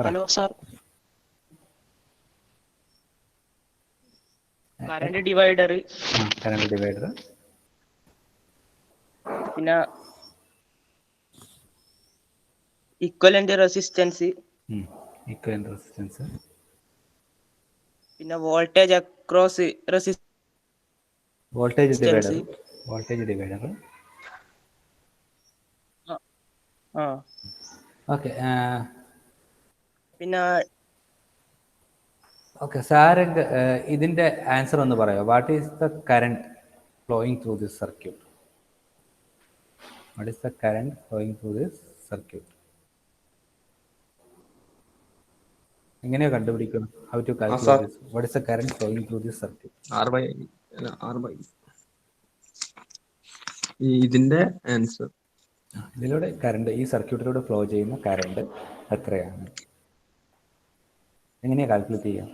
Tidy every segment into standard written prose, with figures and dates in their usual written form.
Hello sir, current divider, current divider, പിന്നെ equivalent resistance, equivalent resistance, പിന്നെ voltage across voltage divider, resistance. Voltage divider. Okay. പിന്നെ okay sir ഇതിൻ്റെ answer ഒന്ന് പറയാമോ? What is the current flowing through this circuit? What is the current flowing through this circuit? എങ്ങനെയോ കണ്ടുപിടിക്കണം? How to calculate this? What is the current flowing through this circuit? ഇതിന്റെ answer ഇതിലൂടെ current, ഈ സർക്യൂട്ടിലൂടെ flow ചെയ്യുന്ന current എത്രയാണ്? എങ്ങനെയാ calculate ചെയ്യാം?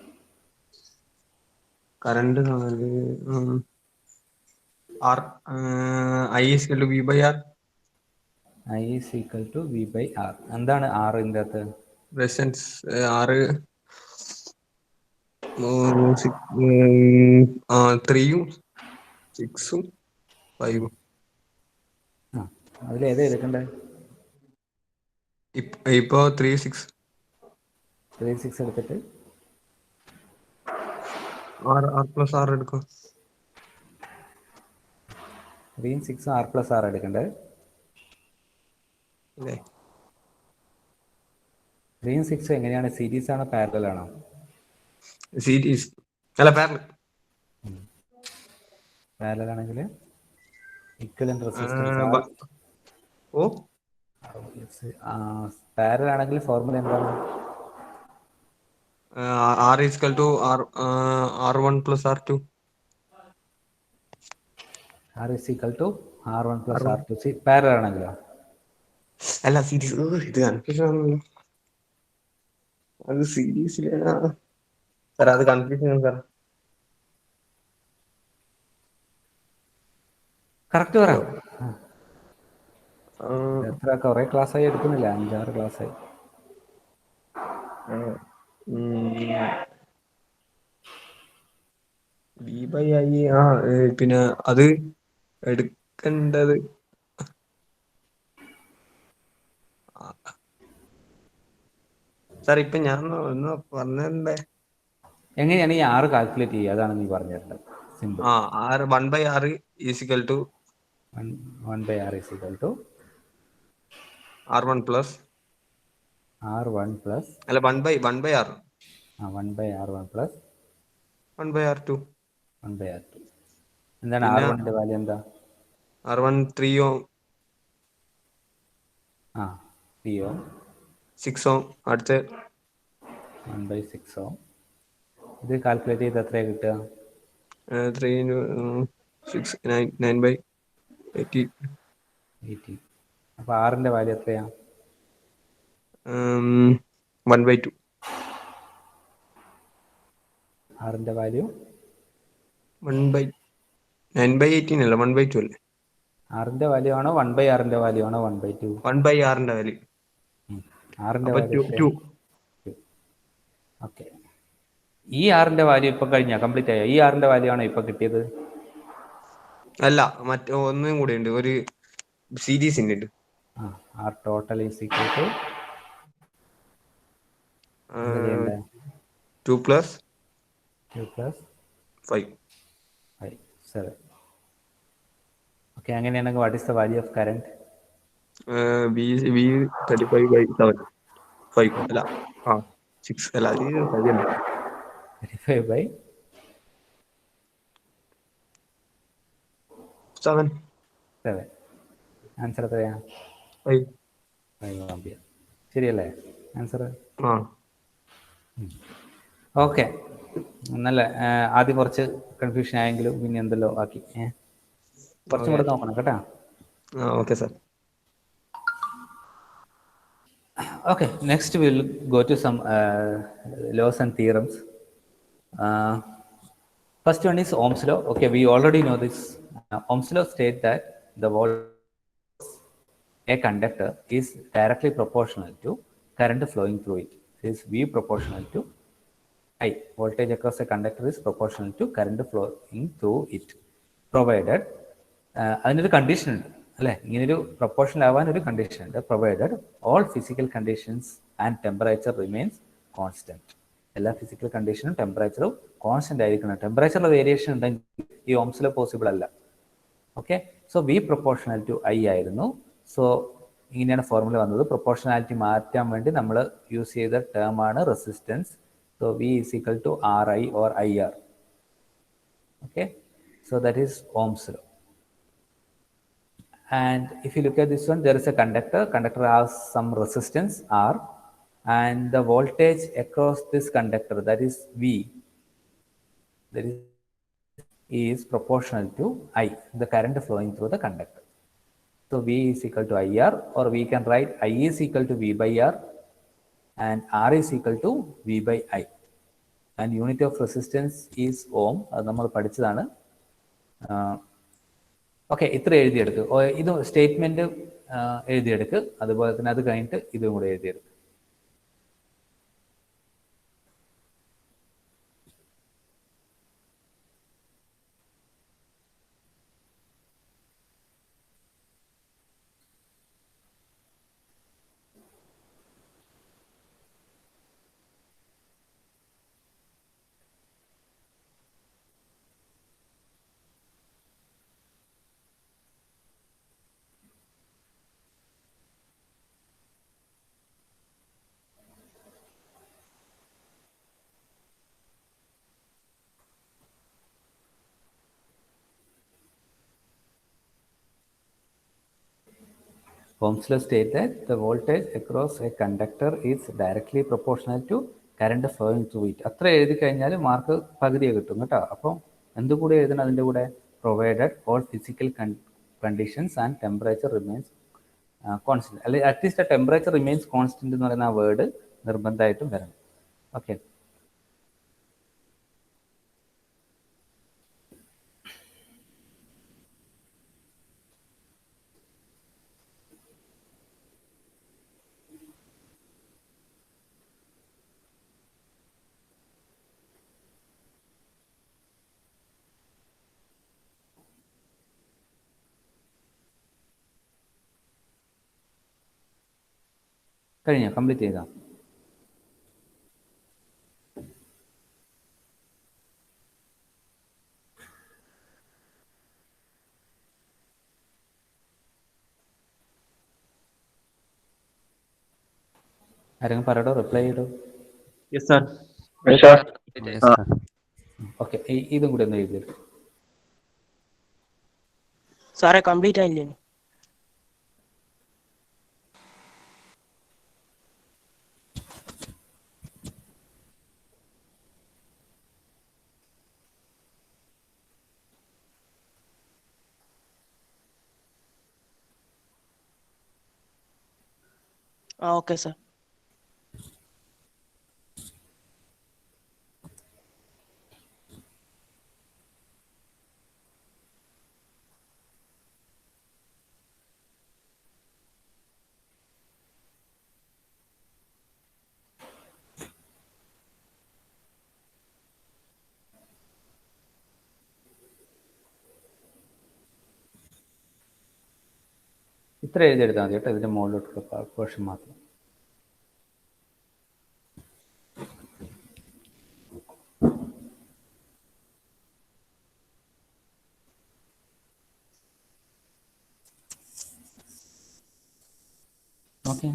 Current I is equal to V by R. I is equal to V by R. എന്താണ് R ഇതിൻ്റെ അകത്ത്? Resistance R 3-ഉം 6-ഉം 5-ഉം. അതിലേതാ എടുക്കണ്ടേ? ഇപ്പോ 3-6 എടുത്തിട്ട് R plus R എടുക്കും. 3 6 R plus R എടുക്കണ്ടേ? 3 6 എങ്ങനെയാണ്? സീരീസ് ആണോ പാരലൽ ആണോ? സീരീസ് അല്ല പാരലൽ. പാരലൽ ആണെങ്കിൽ ഇക്വലന്റ് റെസിസ്റ്റൻസ്. പാരലൽ ആണെങ്കിൽ ഫോർമുല എന്താണ്? R is equal to R1 plus R2. R is equal to R1 plus R2. Parallel ആണെങ്കിലോ? അല്ല സീരീസ്. ഇത് കൺഫ്യൂഷൻ ആണല്ലോ. അത് സീരീസിലാ സാർ, അത് കൺഫ്യൂഷൻ ആണ് സാർ. കറക്റ്റ് പറ. എത്ര കുറെ ക്ലാസ് ആയി എടുക്കുന്നില്ല? 5-6 ക്ലാസ് ആയി. V by I. പിന്നെ അത് എടുക്കേണ്ടത് സാർ ഇപ്പൊ ഞാൻ ഒന്ന് പറഞ്ഞേ. എങ്ങനെയാണ് ഈ R കാൽക്കുലേറ്റ് ചെയ്യുക? അതാണ് നീ പറഞ്ഞു തരേണ്ടത്. Simple. 1 by R is equal to 1 by R is equal to R1 plus R1 plus അല്ല 1 by R 1 by R1 plus 1 by R2. 1 by R2. എന്താണ് R1ന്റെ വാല്യൂ? എന്താ? R1 3 ohm, 3 ohm, 6 ohm. അടുത്ത 1 by 6 ohm. ഇത് calculate ചെയ്ത് എത്രയാണ് കിട്ടുക? 3 into 6 9 by 80. അപ്പോൾ R-ന്റെ value എത്രയാ? 1 by 2. R-ന്റെ വാല്യൂ 1 by 9 by 18 അല്ല, 1 by 2 അല്ലേ? R-ന്റെ വാല്യൂ ആണോ 1 by R-ന്റെ വാല്യൂ ആണോ 1 by 2? 1 by R-ന്റെ വാല്യൂ. R-ന്റെ വാല്യൂ 2. ഓക്കെ. ഈ R-ന്റെ വാല്യൂ ഇപ്പൊ കഴിഞ്ഞാ കംപ്ലീറ്റ് ആയോ? ഈ R-ന്റെ വാല്യൂ ആണോ ഇപ്പൊ കിട്ടിയത്? അല്ല, മറ്റേ ഒന്നും കൂടെ ഉണ്ട്, ഒരു സീരീസിന്റെ ഉണ്ട്. R total is equal to 2 plus 5. 7. Okay. അങ്ങനെയാണെങ്കിൽ what is the value of current? V 35 by 7. 5 അല്ല 6 അല്ല 35 by 7. ആൻസർ എത്രയാ? 5 ആംപിയർ. ശരിയല്ലേ ആൻസർ? ഓക്കെ. നല്ല. ആദ്യം കുറച്ച് കൺഫ്യൂഷൻ ആയെങ്കിലും പിന്നെ എന്തെല്ലോ ആക്കി. കുറച്ചും കൂടെ നോക്കണം കേട്ടോ. Okay sir. Okay, next we'll go to some laws and theorems. First one is Ohm's law. Okay, we already know this. Ohm's law states that the voltage a conductor is directly proportional to current flowing through it. is V proportional to I. Voltage across a conductor is proportional to current flowing through it, provided അതിനൊരു condition ഉണ്ട് അല്ലേ, ഇങ്ങനൊരു proportional ആവാൻ ഒരു condition ഉണ്ട്, provided all physical conditions and temperature remains constant. എല്ലാ physical കണ്ടീഷനും ടെമ്പറേച്ചറും കോൺസ്റ്റന്റ് ആയിരിക്കണം. ടെമ്പറേച്ചറിൽ വേരിയേഷൻ ഉണ്ടെങ്കിൽ ഈ ഓംസിൽ പോസിബിൾ അല്ല. Okay, so V proportional to I ആയിരുന്നു. സോ ഇങ്ങനെയാണ് ഫോർമുല വന്നത്. പ്രൊപ്പോർഷണാലിറ്റി മാറ്റാൻ വേണ്ടി നമ്മൾ യൂസ് ചെയ്ത ടേം ആണ് resistance. So V is equal to R I or I R. Okay, so that is Ohm's law. And if you look at this one, there is a conductor. Conductor has some resistance R, and the voltage across this conductor, that is V, that is proportional to I, the current flowing through the conductor. So V is equal to IR, or we can write I is equal to V by R, and R is equal to V by I. And unit of resistance is ohm. അത് നമ്മൾ പഠിച്ചതാണ്. Okay, ഇത്ര എഴുതിയെടുക്ക്. ഇത് statement എഴുതിയെടുക്ക്. അതുപോലെ തന്നെ അത് കഴിഞ്ഞിട്ട് ഇതും കൂടെ എഴുതിയെടുക്ക്. Ohm's law states that the voltage across a conductor is directly proportional to current flowing through it. അത്ര എഴുതി കഴിഞ്ഞാൽ മാർക്ക് പകുതിയെ കിട്ടും കേട്ടോ. അപ്പം എന്തുകൂടെ എഴുതണം അതിൻ്റെ കൂടെ? Provided all physical conditions and temperature remains constant. അല്ലെങ്കിൽ അറ്റ്ലീസ്റ്റ് ടെമ്പറേച്ചർ റിമെയിൻസ് കോൺസ്റ്റന്റ് എന്ന് പറയുന്ന ആ വേർഡ് നിർബന്ധമായിട്ടും വരണം. ഓക്കെ, കഴിഞ്ഞോ? കംപ്ലീറ്റ് ചെയ്താ? ആരെങ്കിലും പറയടോ, റിപ്ലൈ ചെയ്തോ? Yes, sir. ഓക്കെ, ഇതും കൂടെ ഒന്ന് എഴുതിയെടുക്കും. സാറേ കംപ്ലീറ്റ് ആയില്ലേ? Okay sir. ഇത്ര എഴുതിയെടുത്താൽ മതി കേട്ടോ, ഇതിൻ്റെ മുകളിലോട്ടുള്ള പോർഷൻ മാത്രം. ഓക്കെ,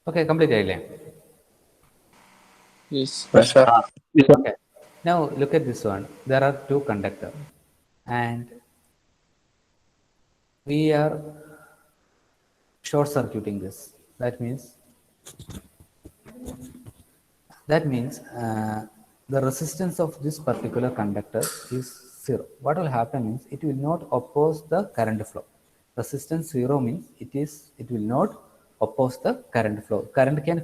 ഓക്കെ, കംപ്ലീറ്റ് ആയില്ലേ? Yes, sir. Okay. Now look at this one. There are two conductors, and we are short circuiting this. That means the resistance of this particular conductor is zero. What will happen is it will not oppose the current flow. Resistance zero means it will not oppose the current flow. Current can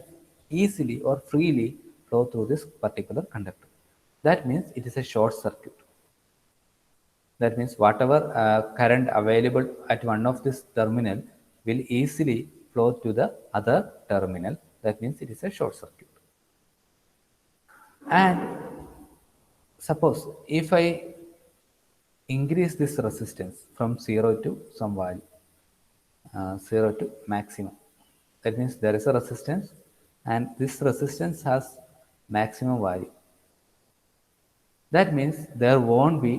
easily or freely flow through this particular conductor. That means it is a short circuit. That means whatever current available at one of this terminal will easily flow to the other terminal. That means it is a short circuit. And suppose if I increase this resistance from 0 to some value, 0 to maximum, that means there is a resistance and this resistance has maximum value. That means there won't be,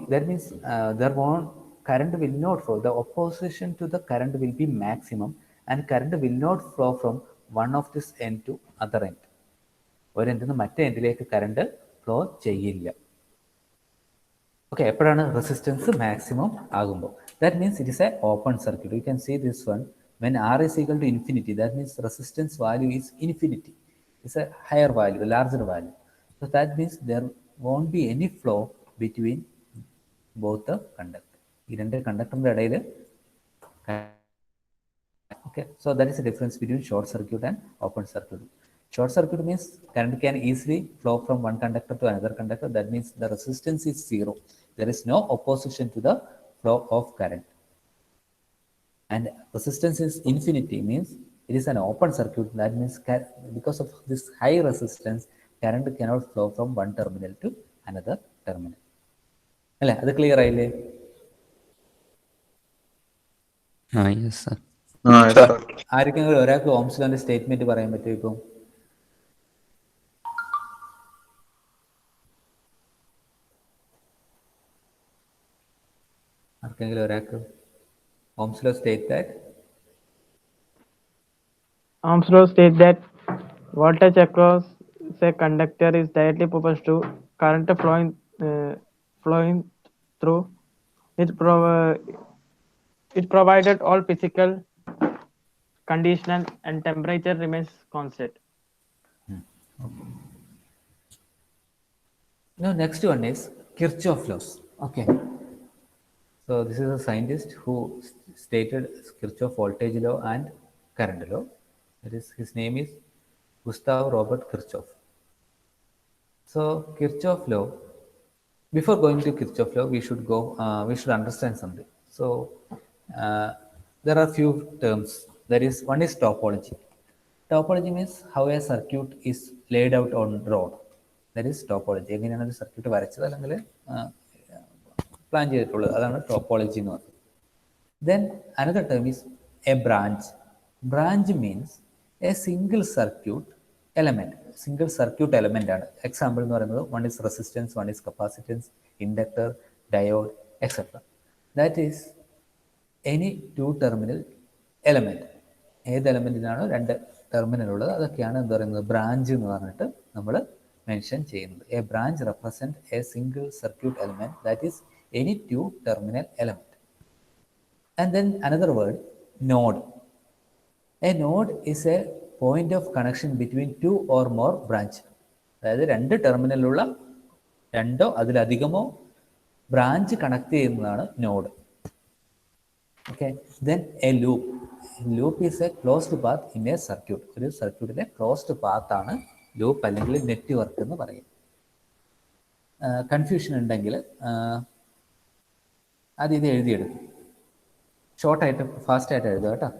current will not flow. The opposition to the current will be maximum and current will not flow from one of this end to other end. ഒരു എൻഡിൽ നിന്ന് മറ്റേ എൻഡിലേക്ക് current flow ചെയ്യില്ല. Okay, എപ്പോഴാണ് resistance maximum ആകുമ്പോൾ. That means it is a open circuit. You can see this one when R is equal to infinity. That means resistance value is infinity. It's a higher value, larger value. So that means there won't be any flow between both the conductor. ഈ രണ്ട് കണ്ടക്ടറിന്റെ ഇടയിൽ. Okay, so that is the difference between short circuit and open circuit. Short circuit means current can easily flow from one conductor to another conductor. That means the resistance is zero. There is no opposition to the flow of current. And resistance is infinity means it is an open circuit. That means because of this high resistance, current cannot flow from one terminal to another terminal. അല്ലേ, അത് clear ആയില്ലേ? ആർക്കെങ്കിലും ഒരാൾക്ക് Ohm's ലോന്റെ statement പറയാൻ പറ്റുമോ? ഇപ്പം ആർക്കെങ്കിലും ഒരാൾക്ക് Ohm's law state that voltage across a conductor is directly proportional to current flowing through it. It provided all physical condition and temperature remains constant. Now next one is Kirchhoff laws. Okay, so this is a scientist who stated Kirchhoff voltage law and current law. That is, his name is Gustav Robert Kirchhoff. So Kirchhoff law, before going to Kirchhoff law, we should understand something. So there are few terms. There is one is topology. Topology means how a circuit is laid out on road. That is topology. എങ്ങനെയാണ് ഒരു circuit വരച്ചത് അല്ലെങ്കിൽ plan ചെയ്തിട്ടുള്ളത്, അതാണ് topology എന്ന് പറയുന്നത്. Then another term is a branch. Branch means a single circuit element. Single circuit element ആണ്. Example എന്ന് പറയുന്നത് one is resistance, one is capacitance, inductor, diode, etcetera. That is any two terminal element. ഏത് എലമെന്റിനാണോ രണ്ട് terminal ഉള്ളത് അതൊക്കെയാണ് എന്ത് പറയുന്നത്, branch എന്ന് പറഞ്ഞിട്ട് നമ്മൾ മെൻഷൻ ചെയ്യുന്നത്. A branch represent A single circuit element, that is any two terminal element. And then another word, node. A node is A point of connection between two or more branch. അതായത് രണ്ട് ടെർമിനലുള്ള രണ്ടോ അതിലധികമോ branch connect ചെയ്യുന്നതാണ് node. Okay, then A loop. Loop is A closed path in A circuit. ഒരു സർക്യൂട്ടിലെ closed പാത്താണ് loop അല്ലെങ്കിൽ network എന്ന് പറയും. കൺഫ്യൂഷൻ ഉണ്ടെങ്കിൽ അത് ഇത് എഴുതിയെടുക്കും. ഷോർട്ടായിട്ട് ഫാസ്റ്റായിട്ട് എഴുതുക കേട്ടോ.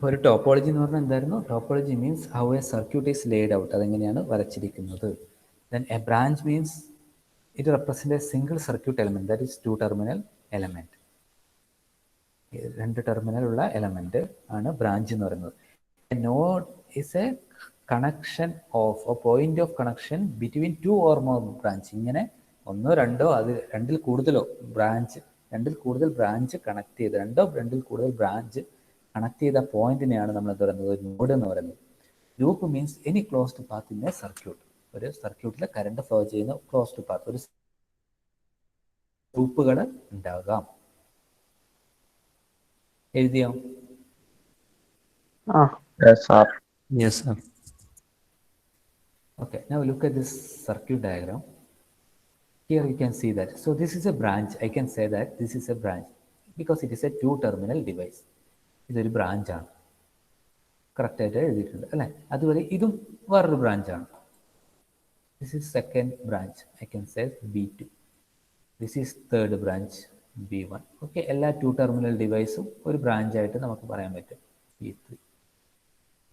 അപ്പോൾ ഒരു ടോപ്പോളജി എന്ന് പറഞ്ഞാൽ എന്തായിരുന്നു? Topology means how a circuit is laid out, അതെങ്ങനെയാണ് വരച്ചിരിക്കുന്നത്. Then a branch means it represent a single circuit element, that is 2 terminal element. 2 terminal ഉള്ള എലമെൻറ്റ് ആണ് ബ്രാഞ്ച് എന്ന് പറയുന്നത്. A node is a connection of a point of connection between 2 or more branch. ഇങ്ങനെ ഒന്നോ രണ്ടോ അത് രണ്ടിൽ കൂടുതലോ ബ്രാഞ്ച്, രണ്ടിൽ കൂടുതൽ ബ്രാഞ്ച് കണക്ട് ചെയ്ത്, രണ്ടിൽ കൂടുതൽ ബ്രാഞ്ച് കണക്ട് ചെയ്ത പോയിന്റിനെയാണ് നമ്മൾ എന്ത് പറയുന്നത്? ഒരു നോഡ് എന്ന് പറയുന്നത്. Loop means any closed path in A circuit. ഒരു സർക്യൂട്ടിൽ കറണ്ട് ഫ്ലോ ചെയ്യുന്ന ക്ലോസ്ഡ് പാത്ത്, ഒരു ലൂപ്പുകൾ ഉണ്ടാകാം. എഴുതിയോ? Yes, sir. Yes, sir. Okay, now look at this circuit diagram. Here you can see that. So this is a branch. I can say that this is a branch because it is a 2 terminal device. ഇതൊരു ബ്രാഞ്ചാണ്, കറക്റ്റായിട്ട് എഴുതിയിട്ടുണ്ട് അല്ലേ? അതുപോലെ ഇതും വേറൊരു ബ്രാഞ്ചാണ്. This is second branch, I can say B2. This is third branch B1. Okay, എല്ലാ 2 terminal ഡിവൈസും ഒരു ബ്രാഞ്ചായിട്ട് നമുക്ക് പറയാൻ പറ്റും. B3.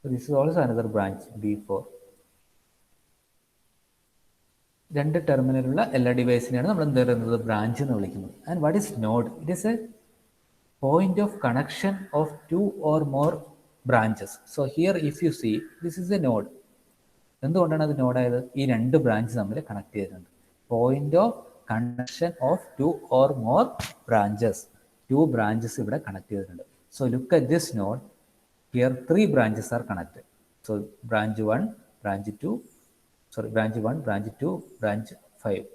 So this is also another branch B4. 2 ടെർമിനലുള്ള എല്ലാ ഡിവൈസിനെയാണ് നമ്മൾ എന്ത് പറയുന്നത്? ബ്രാഞ്ച് എന്ന് വിളിക്കുന്നത്. And what is node? It is A point of connection of 2 or more branches. So here if you see, this is a node. എന്തുകൊണ്ടാണ് അത് നോഡായത്? ഈ 2 branch തമ്മിൽ കണക്ട് ചെയ്തിട്ടുണ്ട്. Point of connection of 2 or more branches. 2 branches ഇവിടെ connect ചെയ്തിട്ടുണ്ട്. So look at this node. Here 3 branches are connected. So branch 1, branch 2, branch 1, branch 2, branch 5.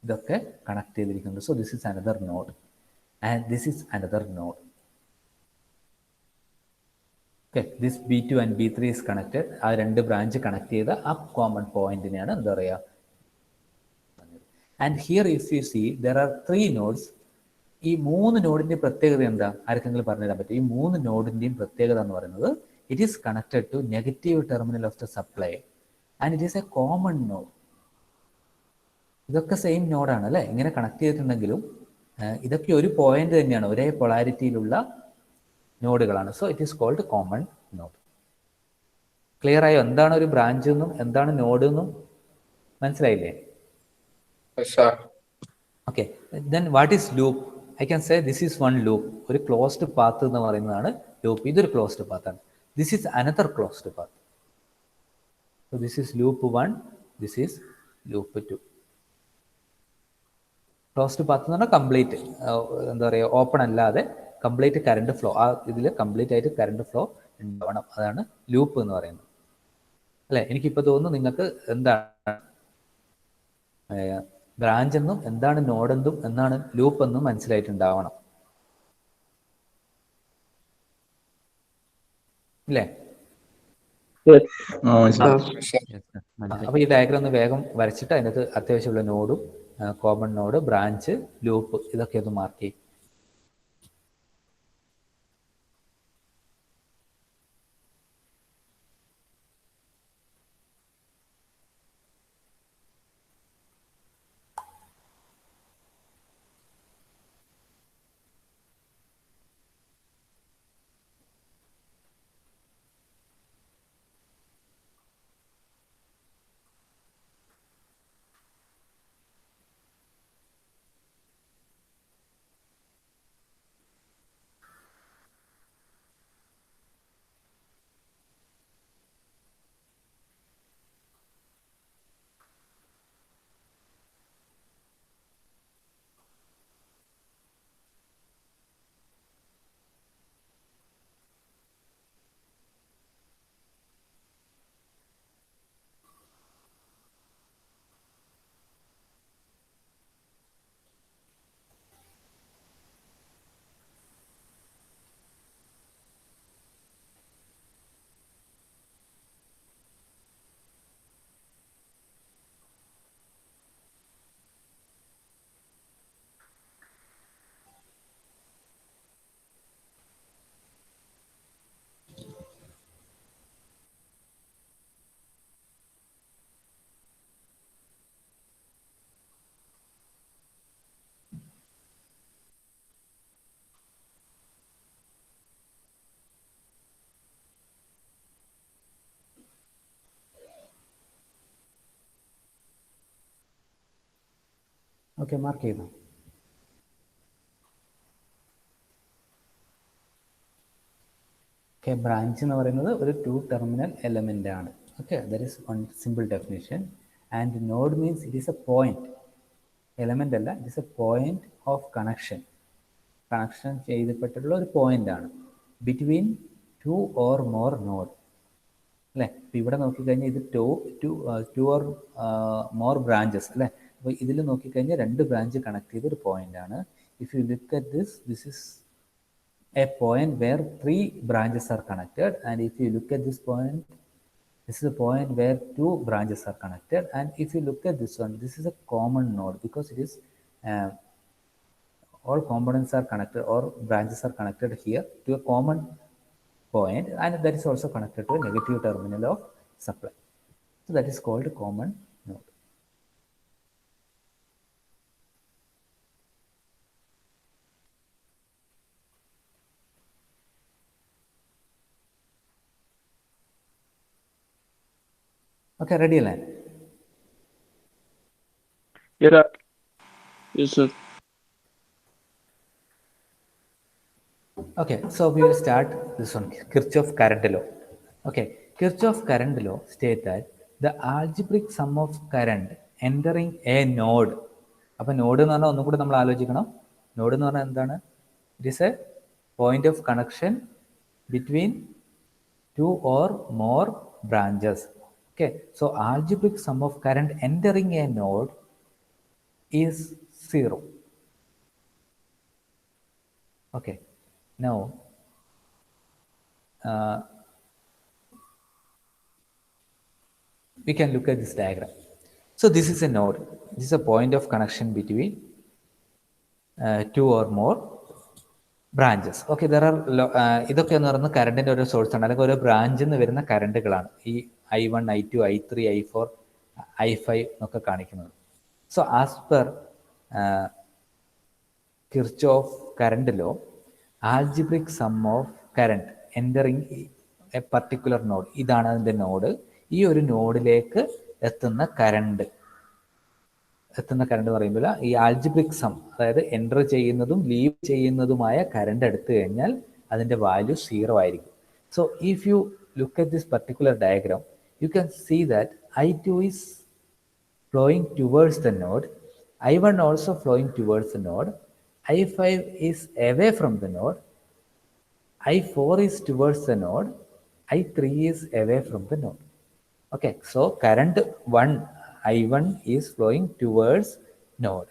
ഇതൊക്കെ connect ചെയ്തിരിക്കുന്നു. So this is another node. And this is another node. Okay, this B2 and B3 is connected. ആ 2 branch connect ചെയ്ത ആ common പോയിന്റിനെയാണ് എന്താ പറയുക? And here if you C there are 3 nodes. ഈ 3 നോഡിന്റെ പ്രത്യേകത എന്താ? ആർക്കെങ്കിലും പറഞ്ഞു തരാൻ പറ്റും? ഈ 3 നോഡിന്റെയും പ്രത്യേകത എന്ന് പറയുന്നത് it is connected to negative terminal of the supply and it is a common node. ഇതൊക്കെ സെയിം നോഡാണ് അല്ലേ? ഇങ്ങനെ കണക്ട് ചെയ്തിട്ടുണ്ടെങ്കിലും ഇതൊക്കെ ഒരു പോയിന്റ് തന്നെയാണ്, ഒരേ പൊളാരിറ്റിയിലുള്ള നോഡുകളാണ്. So it is called common node. Clear ആയോ? എന്താണ് ഒരു ബ്രാഞ്ച് എന്നും എന്താണ് നോഡ് എന്നും മനസ്സിലായില്ലേ? Okay, then what is loop? I can say this is 1 loop. ഒരു ക്ലോസ്ഡ് പാത്ത് എന്ന് പറയുന്നതാണ് ലൂപ്പ്. ഇതൊരു ക്ലോസ്ഡ് പാത്താണ്. This is another closed path. So this is loop 1, this is loop 2. Closed path എന്ന് പറഞ്ഞാൽ കംപ്ലീറ്റ് എന്താ പറയുക, ഓപ്പൺ അല്ലാതെ കംപ്ലീറ്റ് കറണ്ട് ഫ്ലോ, ആ ഇതിൽ കംപ്ലീറ്റ് ആയിട്ട് കറണ്ട് ഫ്ലോ ഉണ്ടാവണം. അതാണ് ലൂപ്പ് എന്ന് പറയുന്നത് അല്ലേ? എനിക്കിപ്പോൾ തോന്നുന്നു നിങ്ങൾക്ക് എന്താണ് ബ്രാഞ്ച് എന്നും എന്താണ് നോഡ് എന്നും എന്നാണ് ലൂപ്പ് എന്നും മനസ്സിലായിട്ടുണ്ടാവണം ഇല്ലേ? അപ്പൊ ഈ ഡയഗ്രാം ഒന്ന് വേഗം വരച്ചിട്ട് അതിനകത്ത് അത്യാവശ്യമുള്ള നോഡും കോമൺ നോഡ്, ബ്രാഞ്ച്, ലൂപ്പ് ഇതൊക്കെ ഒന്ന് മാർക്ക് ചെയ്യും. ഓക്കെ, മാർക്ക് ചെയ്തു. ഓക്കെ, ബ്രാഞ്ച് എന്ന് പറയുന്നത് ഒരു 2 ടെർമിനൽ എലമെൻ്റ് ആണ്. Okay, that is one simple definition. And node means it is a point, element അല്ല, it is a point of connection. Connection ചെയ്യപ്പെട്ടിട്ടുള്ള ഒരു പോയിന്റ് ആണ് ബിറ്റ്വീൻ 2 ഓർ മോർ നോഡ്, അല്ലേ? അപ്പോൾ ഇവിടെ നോക്കിക്കഴിഞ്ഞാൽ ഇത് ടു ഓർ മോർ ബ്രാഞ്ചസ്, അല്ലേ? അപ്പോൾ ഇതിൽ നോക്കിക്കഴിഞ്ഞാൽ 2 ബ്രാഞ്ച് കണക്ട് ചെയ്ത ഒരു പോയിന്റ് ആണ്. If you look at this is a point where 3 branches are connected, and if you look at this point, this is a point where 2 branches are connected, and if you look at this one, this is a common node because it is all components are connected or branches are connected here to a common point, and that is also connected to a negative terminal of supply. So that is called common node. Okay, ready, Alan? Yeah. Yes, sir. Okay, so we will start this one, Kirchhoff current law. Okay, Kirchhoff current law states that the algebraic sum of current entering a node. അപ്പോൾ node എന്ന് പറഞ്ഞാൽ ഒന്നും കൂടി നമ്മൾ ആലോചിക്കണം. Node എന്ന് പറഞ്ഞാൽ എന്താണ്? It is a point of connection between 2 or more branches. Okay, so algebraic sum of current entering a node is 0. Okay, now we can look at this diagram. So this is a node. This is a point of connection between 2 or more branches. Okay, there are ഇതൊക്കെ എന്ന് പറയുന്നത് കറണ്ടിൻ്റെ ഓരോ source ആണ്, അല്ലെങ്കിൽ ഓരോ ബ്രാഞ്ചിൽ നിന്ന് വരുന്ന കറണ്ടുകളാണ് ഈ I1, I2, I3, I4, I5 എന്നൊക്കെ കാണിക്കുന്നത്. So as per Kirchhoff current law, algebraic sum of current entering a particular node, ഇതാണ് അതിൻ്റെ നോഡ്. ഈ ഒരു നോഡിലേക്ക് എത്തുന്ന കറണ്ട് പറയുമ്പോൾ ഈ ആൽജിബ്രിക് സം, അതായത് എൻ്റർ ചെയ്യുന്നതും ലീവ് ചെയ്യുന്നതുമായ കറണ്ട് എടുത്തു കഴിഞ്ഞാൽ അതിൻ്റെ വാല്യൂ 0 ആയിരിക്കും. So if you look at this particular diagram, you can see that I2 is flowing towards the node, I1 also flowing towards the node, I5 is away from the node, I4 is towards the node, I3 is away from the node. Okay, so current I1 is flowing towards node,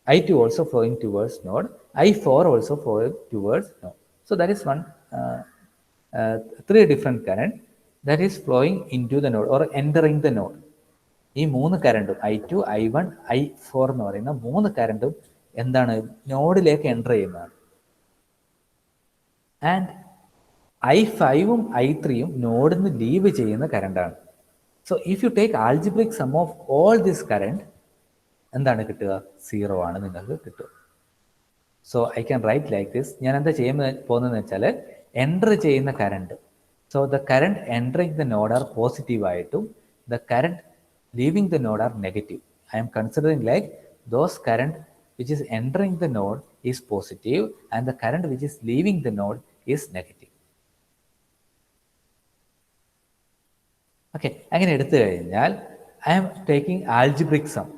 I2 also flowing towards node, I4 also flowing towards node. So that is one 3 different current that is flowing into the node or entering the node. ഈ 3 കറണ്ടും I2, I1, I4 എന്ന് പറയുന്ന 3 കറണ്ടും എന്താണ്? നോഡിലേക്ക് enter ചെയ്യുന്നതാണ്. And I5ഉം I3യും നോഡിൽ നിന്ന് ലീവ് ചെയ്യുന്ന കറണ്ടാണ്. So if you take algebraic sum of all this current, എന്താണ് കിട്ടുക? 0 ആണ് നിങ്ങൾക്ക് കിട്ടുക. So I can write like this. ഞാൻ എന്താ ചെയ്യാൻ പോകുന്നതെന്ന് വെച്ചാൽ, എൻ്റർ ചെയ്യുന്ന current, so the current entering the node are positive ആയിട്ടും the current leaving the node are negative. I am considering like those current which is entering the node is positive and the current which is leaving the node is negative. Okay, അങ്ങനെ എടുത്തു കഴിഞ്ഞാൽ I am taking algebraic sum,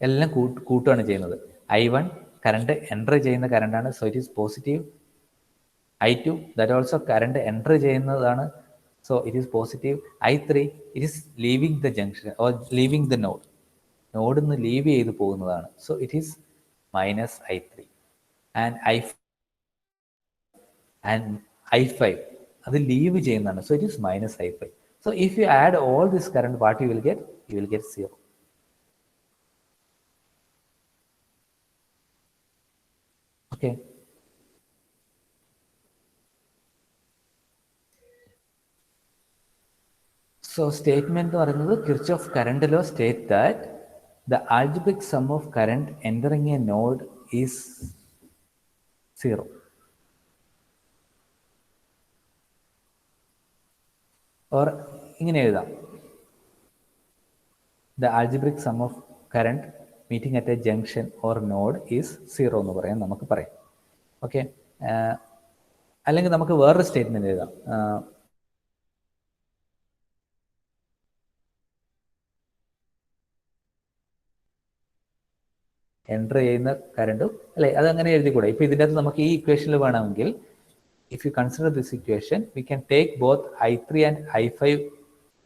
എല്ലാം കൂട്ടുകയാണ് ചെയ്യുന്നത്. I1 current enter ചെയ്യുന്ന കറണ്ടാണ്, so it is positive. I2 that also current enter ചെയ്യുന്നതാണ്, so it is positive. I3 it is leaving the junction or leaving the node, നോഡിൽ നിന്ന് leave ചെയ്ത് പോകുന്നതാണ്, so it is minus I3. and I5 അത് leave ചെയ്യുന്നതാണ്, so it is minus I5. so if you add all this current, what you will get? You will get 0. Okay. So statement എന്ന് പറയുന്നത് Kirchhoff current law state that the algebraic sum of current entering a node is 0. or ഇങ്ങനെ എഴുതാം, the algebraic sum of current meeting at A junction or node is 0 എന്ന് പറയാൻ നമുക്ക് പറയാം. Okay, അല്ലെങ്കിൽ നമുക്ക് വേറൊരു സ്റ്റേറ്റ്മെന്റ് എഴുതാം. എൻ്റർ ചെയ്യുന്ന കറണ്ടും അല്ലേ, അതങ്ങനെ എഴുതിക്കൂടെ? ഇപ്പോൾ ഇതിൻ്റെ അകത്ത് നമുക്ക് ഈ ഇക്വേഷനിൽ വേണമെങ്കിൽ, if you consider this equation, we can take both I3 and I5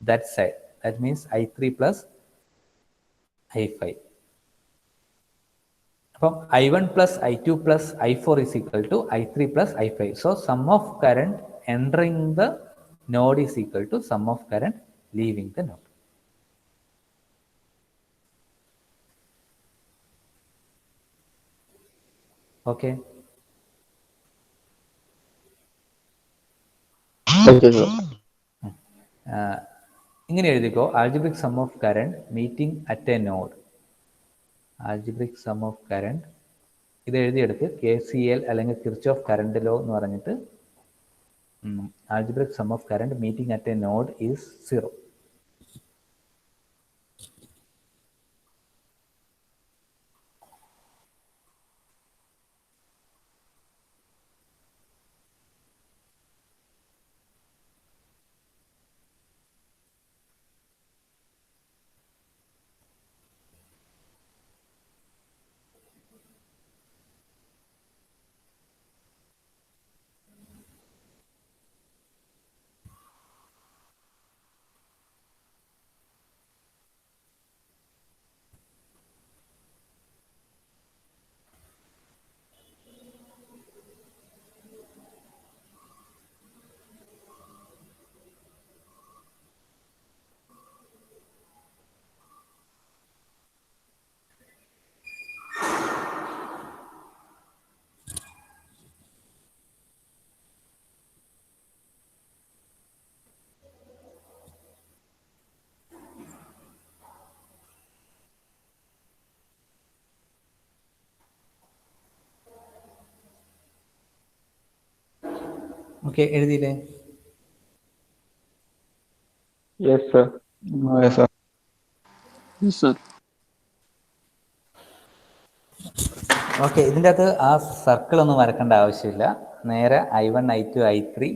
that side. That means I3 plus I5. അപ്പം I1 plus I2 plus I4 is equal to I3 plus I5. So sum of current entering the node is equal to sum of current leaving the node. Okay. ഇങ്ങനെ എഴുതിക്കോ, algebraic sum of current meeting at a node. Algebraic sum of current ഇത് എഴുതിയെടുത്ത് KCL അല്ലെങ്കിൽ Kirchhoff current law എന്ന് പറഞ്ഞിട്ട് algebraic sum of current meeting at a node is 0. Okay, എഴുതിയില്ലേ? Yes, sir. Yes, sir. Yes, sir. Okay, ഇതിൻ്റെ അകത്ത് ആ circle ഒന്നും വരക്കേണ്ട ആവശ്യമില്ല. നേരെ I1, I2, I3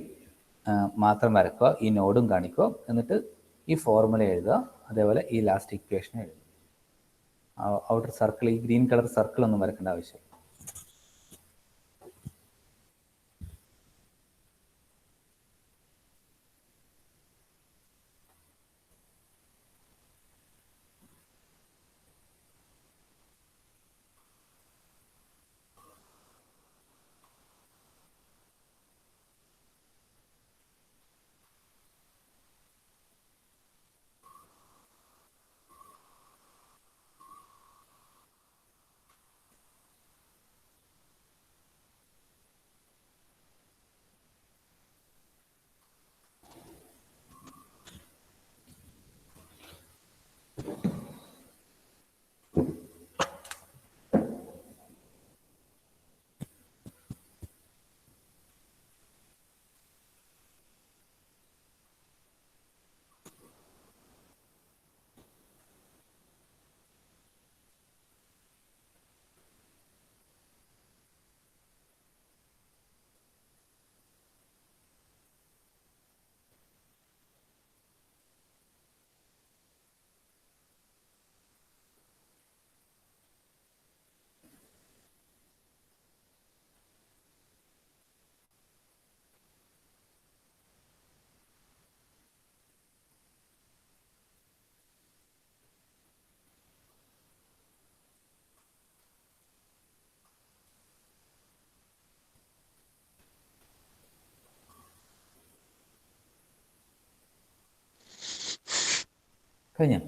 മാത്രം വരക്കുക. ഈ നോഡും കാണിക്കുക. എന്നിട്ട് ഈ ഫോർമുല എഴുതുക. അതേപോലെ ഈ ലാസ്റ്റ് ഇക്വേഷൻ എഴുതുക. ഔട്ടർ സർക്കിൾ, ഈ ഗ്രീൻ കളർ സർക്കിൾ ഒന്നും വരക്കേണ്ട ആവശ്യമില്ല. കഴിഞ്ഞോ?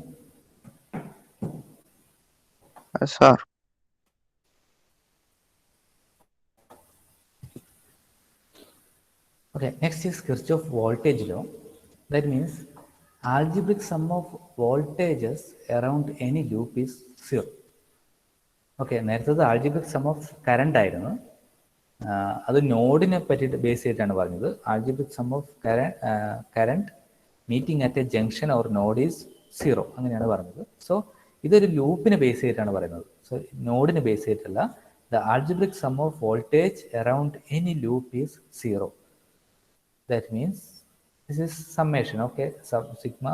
Yes, sir. Okay, next is Kirchhoff voltage law. That means algebraic sum of voltages around any loop is 0. Okay, നേരത്തെ ആൽജിബ്രിക് സം ഓഫ് കറണ്ട് ആയിരുന്നു. അത് നോഡിനെ പറ്റിയിട്ട് ബേസ് ചെയ്തിട്ടാണ് പറഞ്ഞത്. Algebraic sum of current meeting at A junction or node is 0 അങ്ങനെയാണ് പറഞ്ഞത്. So ഇതൊരു ലൂപ്പിനെ ബേസ് ചെയ്തിട്ടാണ് പറയുന്നത്. സോ നോഡിനെ ബേസ് ചെയ്തിട്ടല്ല. The algebraic sum of voltage around any loop is 0. That means this is summation. Okay, sub sigma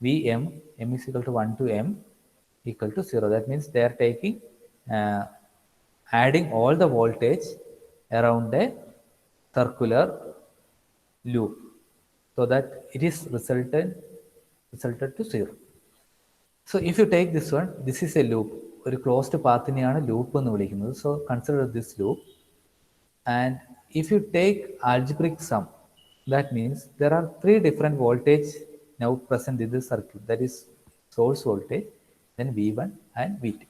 Vm, m is equal to 1 to m equal to 0. That means they are taking adding all the voltage around a circular loop, so that it is resulted to 0. So if you take this one, this is a loop. ഒരു closed പാത്തിനെയാണ് loop എന്ന് വിളിക്കുന്നത്. So consider this loop. And if you take algebraic sum, that means there are 3 different voltage now present in this circuit. That is source voltage, then V1 and V2.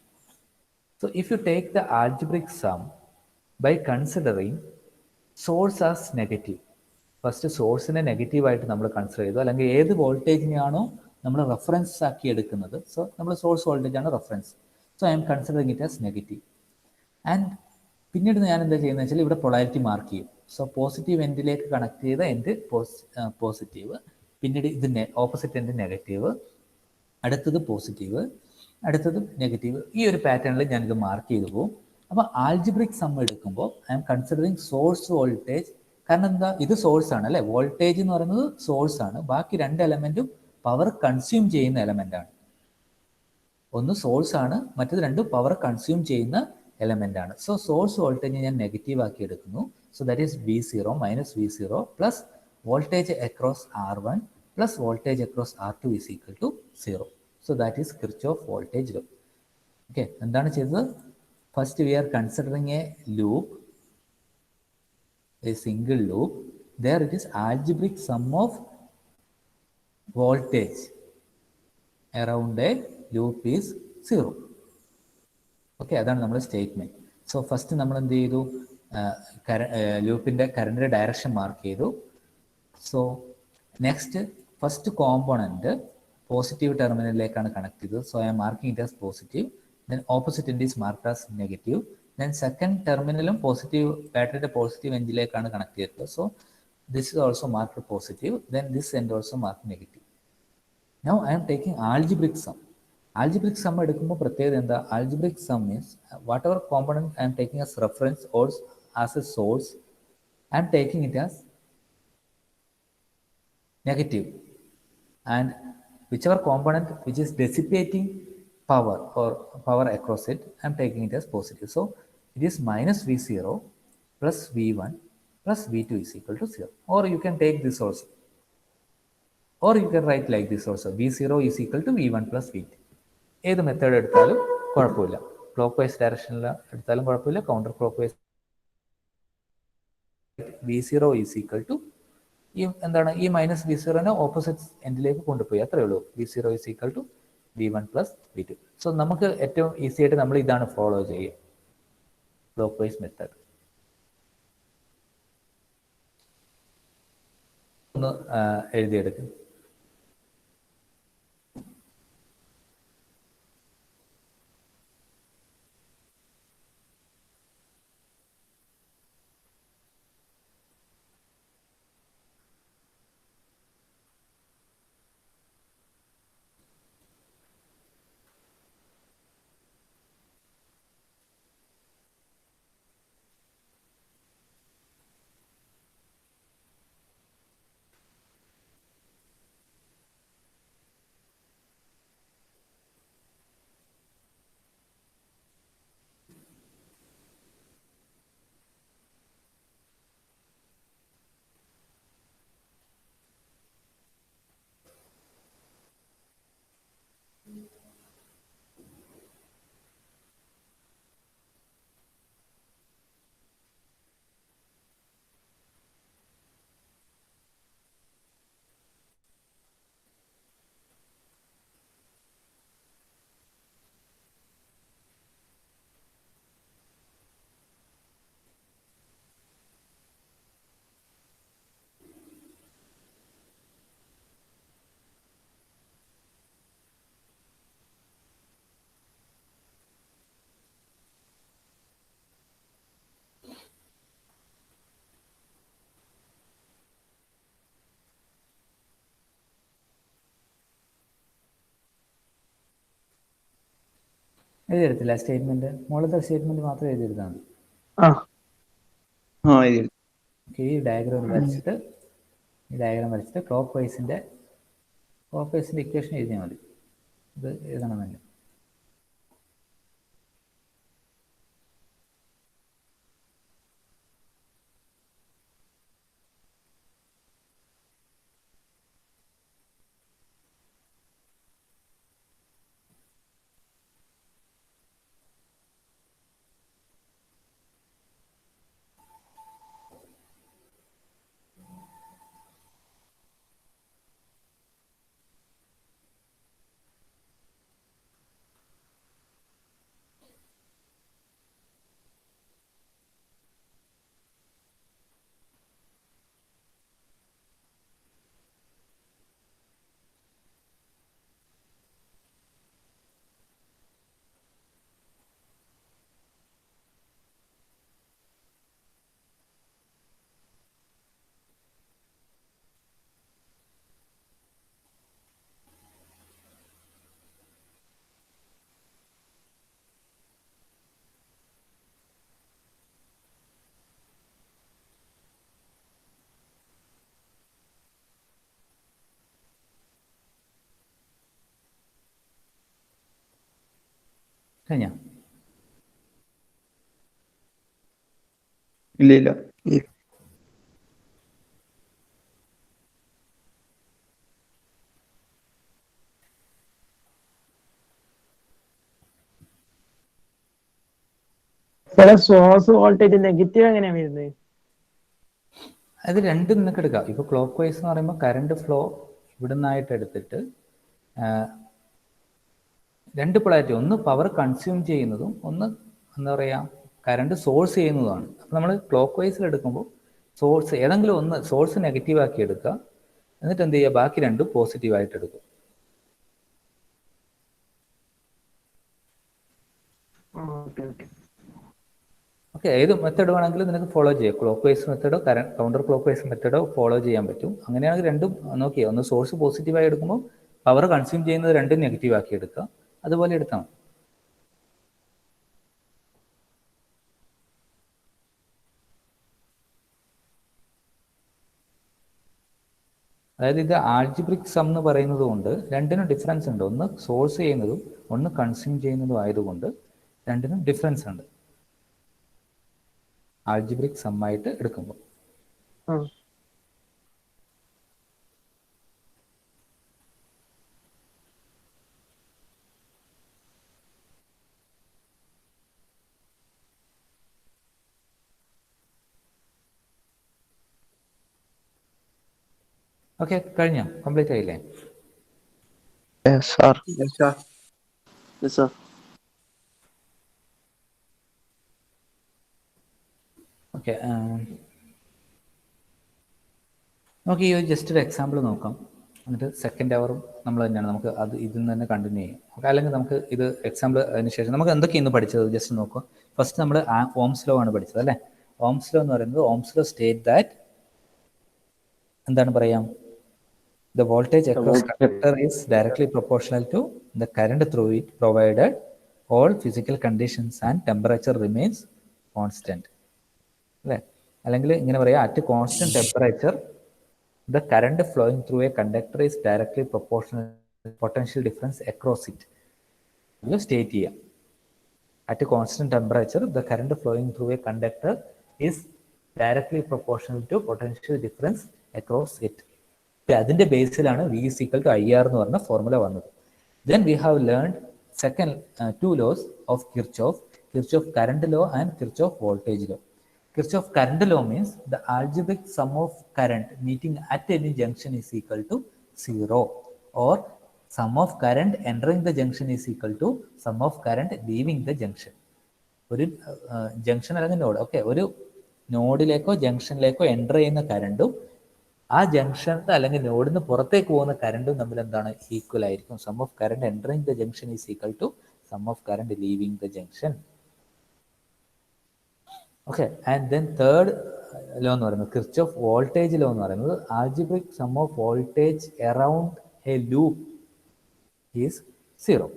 So if you take the algebraic sum by considering source as negative, first സോഴ്സിനെ നെഗറ്റീവായിട്ട് നമ്മൾ consider ചെയ്തു, അല്ലെങ്കിൽ ഏത് വോൾട്ടേജിനെയാണോ നമ്മൾ reference ആക്കി എടുക്കുന്നത്, so നമ്മൾ സോഴ്സ് വോൾട്ടേജ് ആണ് reference. So I M considering it as negative. And പിന്നീട് ഞാൻ എന്താ ചെയ്യുന്നത് വെച്ചാൽ ഇവിടെ പൊളാരിറ്റി മാർക്ക് ചെയ്യും. സോ പോസിറ്റീവ് എൻഡിലേക്ക് കണക്ട് ചെയ്ത എൻഡ് പോസിറ്റീവ്, പിന്നീട് ഇത് ഓപ്പോസിറ്റ് എൻഡ് നെഗറ്റീവ്, അടുത്തത് പോസിറ്റീവ്, അടുത്തത് നെഗറ്റീവ്. ഈ ഒരു പാറ്റേണിൽ ഞാനിത് മാർക്ക് ചെയ്തു പോകും. അപ്പോൾ ആൽജിബ്രിക് സം എടുക്കുമ്പോൾ I M considering source voltage. കാരണം എന്താ, ഇത് സോഴ്സ് ആണ് അല്ലേ, വോൾട്ടേജ് എന്ന് പറയുന്നത് സോഴ്സ് ആണ്. ബാക്കി 2 എലമെന്റും പവർ കൺസ്യൂം ചെയ്യുന്ന എലമെന്റ് ആണ്. ഒന്ന് സോഴ്സ് ആണ്, മറ്റത് 2 പവർ കൺസ്യൂം ചെയ്യുന്ന എലമെന്റ് ആണ്. സോ സോഴ്സ് വോൾട്ടേജ് ഞാൻ നെഗറ്റീവ് ആക്കി എടുക്കുന്നു. So that is V0 minus V0 plus voltage across R1 plus voltage across R2 is equal to 0. So that is Kirchhoff voltage law. Okay, എന്താണ് ചെയ്തത്? First we are considering a loop, a single loop. There it is algebraic sum of voltage around a loop is 0. Okay, അതാണ് നമ്മുടെ statement. So first നമ്മൾ എന്ത് ചെയ്തു, ലൂപ്പിന്റെ കറണ്ടിന്റെ direction mark ചെയ്തു. So next first component positive ടെർമിനലിലേക്കാണ് connect ചെയ്തത്. So I am marking it as positive. Then opposite end is marked as negative. Then second terminalum positive, battery positive എൻഡിലേക്കാണ് connect ചെയ്തിട്ടുള്ളത്. So this is also marked positive. Then this end also mark negative. Now I am taking algebraic sum. Algebraic sum എടുക്കുമ്പോൾ പ്രത്യേകത എന്താ? Algebraic sum means whatever component I am taking as reference or as A source, I am taking it as negative, and whichever component which is dissipating power or power across it, I am taking it as positive. So it is minus V0 plus V1 plus V2 is equal to 0. Or you can take this also, or you can write like this also, V0 is equal to V1 plus V2. ഏത് method എടുത്താലും കുഴപ്പമില്ല. Clock vice ഡയറക്ഷനിൽ എടുത്താലും കുഴപ്പമില്ല, counter clock vice. V0 is equal to ഈ എന്താണ്, ഈ minus V0നെ opposite എൻഡിലേക്ക് കൊണ്ടുപോയി, അത്രേ ഉള്ളൂ. V0 is equal to V1 plus V2. So നമുക്ക് ഏറ്റവും ഈസി ആയിട്ട് നമ്മൾ ഇതാണ് ഫോളോ ചെയ്യുക, ക്ലോക്ക് വൈസ് മെത്തേഡ്. ഒന്ന് എഴുതിയെടുക്കും. എഴുതിയെടുത്തില്ല സ്റ്റേറ്റ്മെന്റ്, മുകളിലത്തെ സ്റ്റേറ്റ്മെന്റ് മാത്രം എഴുതിയെടുത്താൽ മതി. ആ എഴുതി. ഈ ഡയഗ്രാം വരച്ചിട്ട് ക്ലോക്ക് വൈസിന്റെ ഇക്വേഷൻ എഴുതിയാൽ മതി. ഇത് എഴുതണമെന്നില്ല. കഴിഞ്ഞോ? ഇല്ല. സോഴ്സ് വോൾട്ടേജ് നെഗറ്റീവ് എങ്ങനെയാണ് വരുന്നത്? അത് രണ്ടും നിങ്ങൾക്ക് എടുക്കാം. ഇപ്പോൾ ക്ലോക്ക് വൈസ് എന്ന് പറയുമ്പോൾ കറണ്ട് ഫ്ലോ ഇവിടെ നിന്നായിട്ട് എടുത്തിട്ട് രണ്ട് പൊളാരിറ്റി, ഒന്ന് പവർ കൺസ്യൂം ചെയ്യുന്നതും ഒന്ന് എന്താ പറയുക കറണ്ട് സോഴ്സ് ചെയ്യുന്നതുമാണ്. അപ്പോൾ നമ്മൾ ക്ലോക്ക് വൈസിൽ എടുക്കുമ്പോൾ സോഴ്സ് ഏതെങ്കിലും ഒന്ന് സോഴ്സ് നെഗറ്റീവ് ആക്കി എടുക്കുക, എന്നിട്ട് എന്ത് ചെയ്യുക, ബാക്കി രണ്ടും പോസിറ്റീവായിട്ട് എടുക്കും. ഓക്കെ, ഏത് മെത്തേഡ് വേണമെങ്കിലും നിനക്ക് ഫോളോ ചെയ്യാം. ക്ലോക്ക് വൈസ് മെത്തേഡോ കൗണ്ടർ ക്ലോക്ക് വൈസ് മെത്തേഡോ ഫോളോ ചെയ്യാൻ പറ്റും. അങ്ങനെയാണെങ്കിൽ രണ്ടും നോക്കിയാൽ ഒന്ന് സോഴ്സ് പോസിറ്റീവായി എടുക്കുമ്പോൾ പവർ കൺസ്യൂം ചെയ്യുന്നത് രണ്ടും നെഗറ്റീവ് ആക്കി എടുക്കുക, അതുപോലെ എടുത്താൽ മതി. അതായത് ഇത് ആൾജിബ്രിക് സം എന്ന് പറയുന്നത് കൊണ്ട് രണ്ടിനും ഡിഫറൻസ് ഉണ്ട്. ഒന്ന് സോഴ്സ് ചെയ്യുന്നതും ഒന്ന് കൺസ്യൂം ചെയ്യുന്നതും ആയതുകൊണ്ട് രണ്ടിനും ഡിഫറൻസ് ഉണ്ട് ആൾജിബ്രിക് സം ആയിട്ട് എടുക്കുമ്പോൾ. ഓക്കെ, കഴിഞ്ഞോ? കംപ്ലീറ്റ് ആയില്ലേ? Yes, sir. Yes, sir. Okay, നമുക്ക് ഈ ഒരു ജസ്റ്റ് ഒരു എക്സാമ്പിൾ നോക്കാം. എന്നിട്ട് സെക്കൻഡ് അവറും നമ്മൾ തന്നെയാണ്, നമുക്ക് അത് ഇതിൽ നിന്ന് തന്നെ കണ്ടിന്യൂ ചെയ്യാം. ഓക്കെ, അല്ലെങ്കിൽ നമുക്ക് ഇത് എക്സാമ്പിൾ അതിന് ശേഷം നമുക്ക് എന്തൊക്കെയാണ് പഠിച്ചത് ജസ്റ്റ് നോക്കുക. ഫസ്റ്റ് നമ്മൾ ഓംസ് ലോ ആണ് പഠിച്ചത് അല്ലേ. ഓംസ് ലോ എന്ന് പറയുന്നത് ഓംസ് ലോ സ്റ്റേറ്റ് ദാറ്റ് എന്താണ് പറയാം, the voltage across conductor is directly proportional to the current through it provided all physical conditions and temperature remains constant. അല്ലേ, അല്ലെങ്കിൽ ഇങ്ങനെ പറയാം, at constant temperature the current flowing through a conductor is directly proportional to potential difference across it. ഇത് state ചെയ്യാം. at constant temperature the current flowing through a conductor is directly proportional to potential difference across it. അതിന്റെ ബേസിലാണ് V is equal to IR എന്ന് പറഞ്ഞ formula വന്നത്. Then we have learned second two laws of Kirchhoff current law and Kirchhoff voltage law. Kirchhoff current law means the algebraic sum of current meeting at any junction is equal to 0, or sum of current entering the junction is equal to sum of current leaving the junction. ഒരു junction അല്ലെങ്കിൽ node, okay, ഒരു നോഡിലേക്കോ ജംഗ്ഷനിലേക്കോ enter ചെയ്യുന്ന കറണ്ടും ആ ജംഗ്ഷനിൽ അല്ലെങ്കിൽ നോഡിന് പുറത്തേക്ക് പോകുന്ന കറണ്ടും തമ്മിൽ എന്താണ്, ഈക്വൽ ആയിരിക്കും. Sum of current entering the junction is equal to sum of current leaving the junction. Okay, and then third law എന്ന് പറയുന്നത് കിർച്ചോഫ് വോൾട്ടേജ് ലോ എന്ന് പറയുന്നത് algebraic sum of voltage around a loop is 0.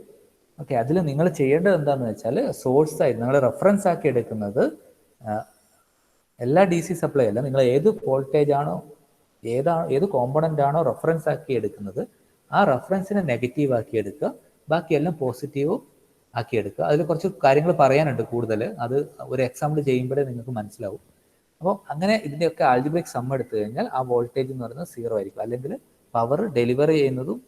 Okay, അതിൽ നിങ്ങൾ ചെയ്യേണ്ടത് എന്താണെന്ന് വെച്ചാൽ source ആയി നിങ്ങൾ റെഫറൻസ് ആക്കി എടുക്കുന്നത് എല്ലാ ഡി സി സപ്ലൈ അല്ല, നിങ്ങൾ ഏത് വോൾട്ടേജ് ആണോ ഏത് കോമ്പണൻ്റ് ആണോ റെഫറൻസ് ആക്കി എടുക്കുന്നത് ആ റെഫറൻസിനെ നെഗറ്റീവ് ആക്കി എടുക്കുക, ബാക്കിയെല്ലാം പോസിറ്റീവും ആക്കി എടുക്കുക. അതിൽ കുറച്ച് കാര്യങ്ങൾ പറയാനുണ്ട് കൂടുതൽ, അത് ഒരു എക്സാമ്പിൾ ചെയ്യുമ്പോഴേ നിങ്ങൾക്ക് മനസ്സിലാവും. അപ്പോൾ അങ്ങനെ ഇതിൻ്റെയൊക്കെ ആൽജിബ്രിക് സം എടുത്തു കഴിഞ്ഞാൽ ആ വോൾട്ടേജ് എന്ന് പറയുന്നത് 0 ആയിരിക്കും. അല്ലെങ്കിൽ പവർ ഡെലിവറി ചെയ്യുന്നതും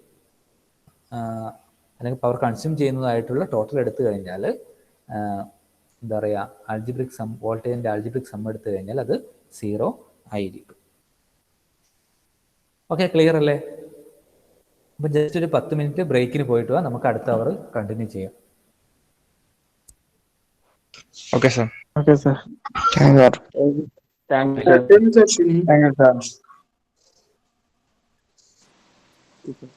അല്ലെങ്കിൽ പവർ കൺസ്യൂം ചെയ്യുന്നതായിട്ടുള്ള ടോട്ടൽ എടുത്തു കഴിഞ്ഞാൽ എന്താ പറയുക, ആൽജിബ്രിക് സം വോൾട്ടേജിൻ്റെ ആൽജിബ്രിക് സം എടുത്തു കഴിഞ്ഞാൽ അത് 0 ആയിരിക്കും. ഓക്കെ, ക്ലിയർ അല്ലേ? അപ്പം ജസ്റ്റ് ഒരു 10 മിനിറ്റ് ബ്രേക്കിന് പോയിട്ട് വാ, നമുക്ക് അടുത്ത അവർ കണ്ടിന്യൂ ചെയ്യാം. Okay, sir. Okay sir. Thank you, sir. Thank you sir. Thank you, sir.